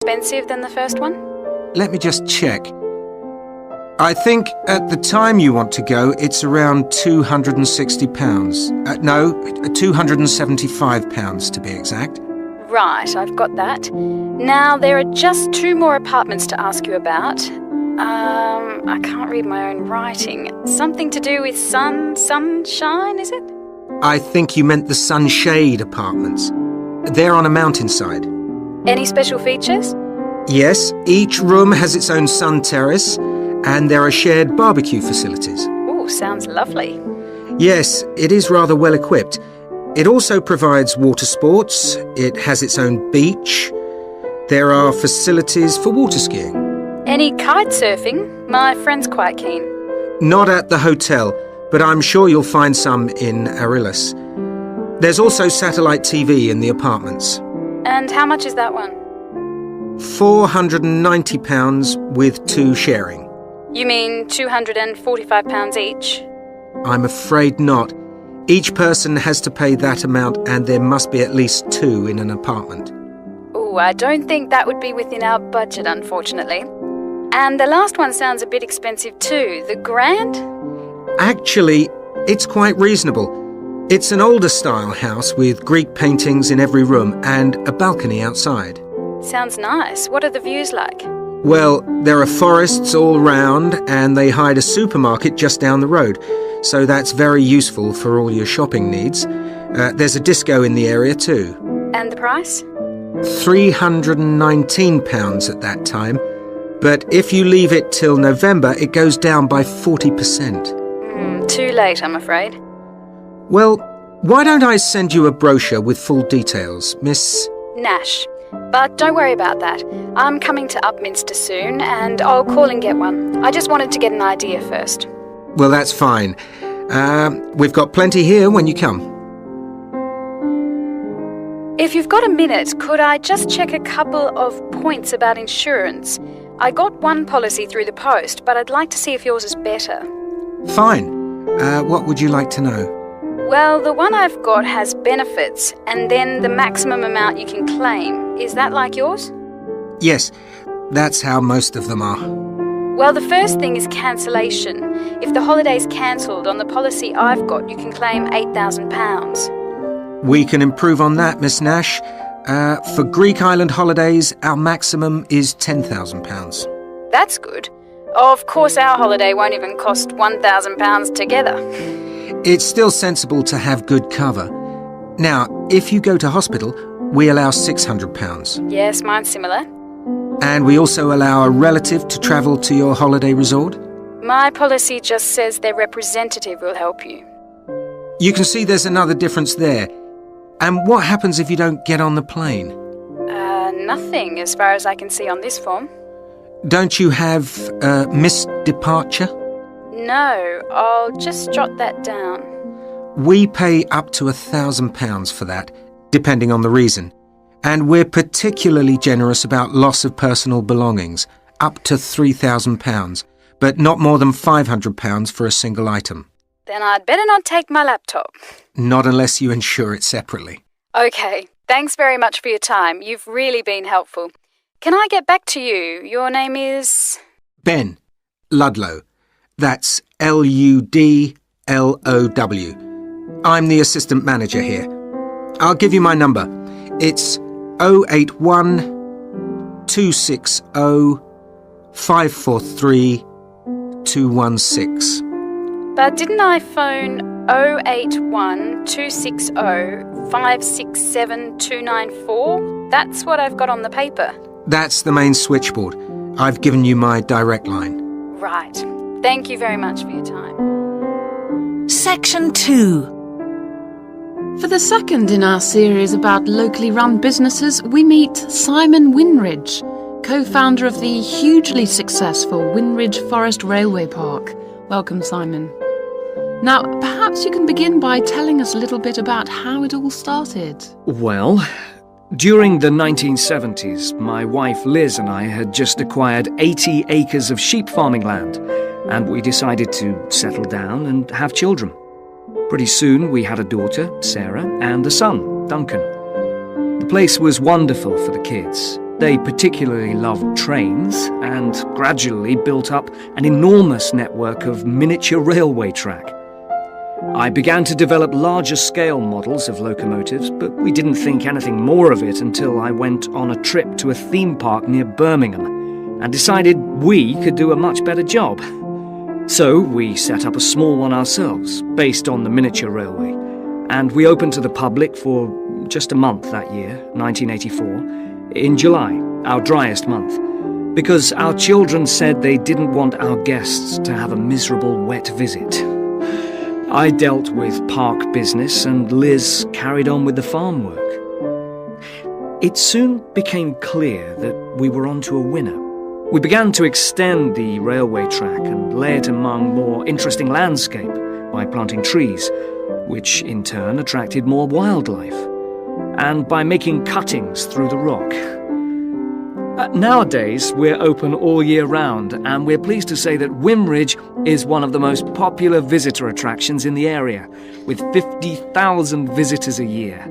expensive than the first one? Let me just check. I think at the time you want to go, it's around £260. No, £275 to be exact. Right, I've got that. Now, there are just 2 more apartments to ask you about. I can't read my own writing. Something to do with sunshine, is it? I think you meant the Sunshade Apartments. They're on a mountainside. Any special features? Yes, each room has its own sun terrace, and there are shared barbecue facilities. Ooh, sounds lovely. Yes, it is rather well equipped. It also provides water sports, it has its own beach, there are facilities for water skiing. Any kite surfing? My friend's quite keen. Not at the hotel, but I'm sure you'll find some in Arillis. There's also satellite TV in the apartments. And how much is that one? £490 with 2 sharing. You mean £245 each? I'm afraid not. Each person has to pay that amount and there must be at least 2 in an apartment. Ooh, I don't think that would be within our budget, unfortunately. And the last one sounds a bit expensive too. The Grand? Actually, it's quite reasonable. It's an older style house with Greek paintings in every room and a balcony outside. Sounds nice. What are the views like? Well, there are forests all round and they hide a supermarket just down the road, so that's very useful for all your shopping needs. There's a disco in the area too. And the price? £319 at that time, but if you leave it till November, it goes down by 40%. Too late, I'm afraid. Well, why don't I send you a brochure with full details, Miss... Nash. But don't worry about that. I'm coming to Upminster soon, and I'll call and get one. I just wanted to get an idea first. Well, that's fine. We've got plenty here when you come. If you've got a minute, could I just check a couple of points about insurance? I got one policy through the post, but I'd like to see if yours is better. Fine. What would you like to know? Well, the one I've got has benefits, and then the maximum amount you can claim. Is that like yours? Yes, that's how most of them are. Well, the first thing is cancellation. If the holiday's cancelled on the policy I've got, you can claim £8,000. We can improve on that, Miss Nash. For Greek island holidays, our maximum is £10,000. That's good. Of course, our holiday won't even cost £1,000 together. It's still sensible to have good cover. Now, if you go to hospital, we allow £600. Yes, mine's similar. And we also allow a relative to travel to your holiday resort. My policy just says their representative will help you. You can see there's another difference there. And what happens if you don't get on the plane? Nothing, as far as I can see on this form. Don't you have missed departure? No, I'll just jot that down. We pay up to £1,000 for that, depending on the reason. And we're particularly generous about loss of personal belongings, up to £3,000, but not more than £500 for a single item. Then I'd better not take my laptop. Not unless you insure it separately. Okay, thanks very much for your time. You've really been helpful. Can I get back to you? Your name is... Ben Ludlow. That's Ludlow. I'm the assistant manager here. I'll give you my number. It's 081 260 543 216. But didn't I phone 081 260 567 294? That's what I've got on the paper. That's the main switchboard. I've given you my direct line. Right. Thank you very much for your time. Section 2. For the second in our series about locally run businesses, we meet Simon Winridge, co-founder of the hugely successful Winridge Forest Railway Park. Welcome, Simon. Now, perhaps you can begin by telling us a little bit about how it all started. Well, during the 1970s, my wife Liz and I had just acquired 80 acres of sheep farming land, and we decided to settle down and have children. Pretty soon we had a daughter, Sarah, and a son, Duncan. The place was wonderful for the kids. They particularly loved trains and gradually built up an enormous network of miniature railway track. I began to develop larger scale models of locomotives, but we didn't think anything more of it until I went on a trip to a theme park near Birmingham and decided we could do a much better job. So we set up a small one ourselves, based on the miniature railway, and we opened to the public for just a month that year, 1984, in July, our driest month, because our children said they didn't want our guests to have a miserable wet visit. I dealt with park business and Liz carried on with the farm work. It soon became clear that we were onto a winner. We began to extend the railway track and lay it among more interesting landscape by planting trees, which in turn attracted more wildlife, and by making cuttings through the rock. Nowadays, we're open all year round, and we're pleased to say that Wimridge is one of the most popular visitor attractions in the area, with 50,000 visitors a year.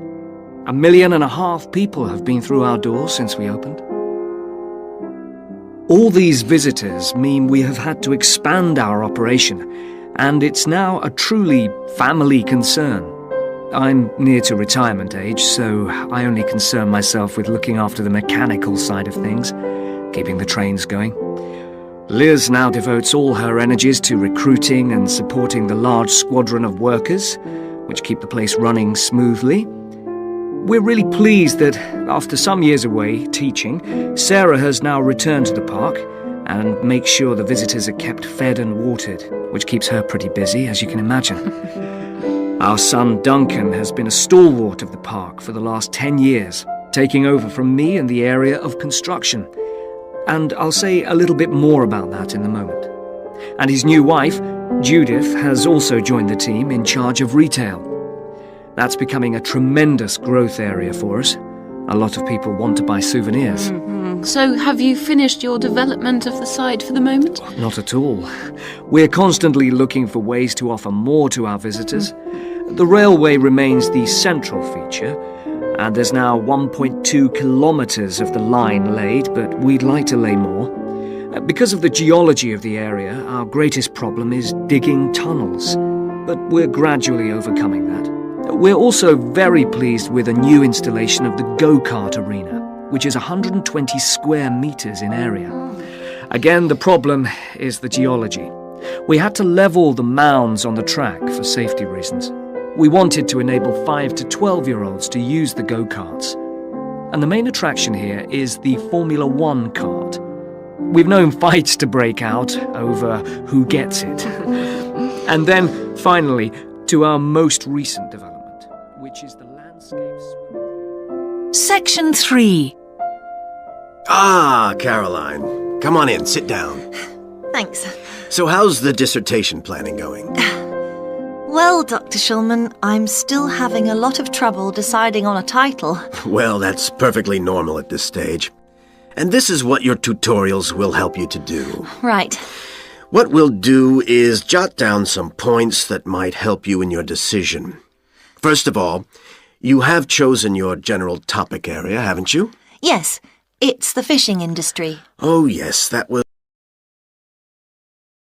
1.5 million people have been through our doors since we opened. All these visitors mean we have had to expand our operation, and it's now a truly family concern. I'm near to retirement age, so I only concern myself with looking after the mechanical side of things, keeping the trains going. Liz now devotes all her energies to recruiting and supporting the large squadron of workers, which keep the place running smoothly. We're really pleased that, after some years away teaching, Sarah has now returned to the park and makes sure the visitors are kept fed and watered, which keeps her pretty busy, as you can imagine. Our son Duncan has been a stalwart of the park for the last 10 years, taking over from me in the area of construction. And I'll say a little bit more about that in a moment. And his new wife, Judith, has also joined the team in charge of retail. That's becoming a tremendous growth area for us. A lot of people want to buy souvenirs. So have you finished your development of the site for the moment? Not at all. We're constantly looking for ways to offer more to our visitors. The railway remains the central feature, and there's now 1.2 kilometres of the line laid, but we'd like to lay more. Because of the geology of the area, our greatest problem is digging tunnels, but we're gradually overcoming that. We're also very pleased with a new installation of the go-kart arena, which is 120 square metres in area. Again, the problem is the geology. We had to level the mounds on the track for safety reasons. We wanted to enable 5 to 12-year-olds to use the go-karts. And the main attraction here is the Formula 1 kart. We've known fights to break out over who gets it. And then, finally, to our most recent development, which is the landscapes. Section 3. Ah, Caroline. Come on in, sit down. Thanks. So how's the dissertation planning going? Well, Dr. Shulman, I'm still having a lot of trouble deciding on a title. Well, that's perfectly normal at this stage. And this is what your tutorials will help you to do. Right. What we'll do is jot down some points that might help you in your decision. First of all, you have chosen your general topic area, haven't you? Yes, it's the fishing industry. Oh, yes, that was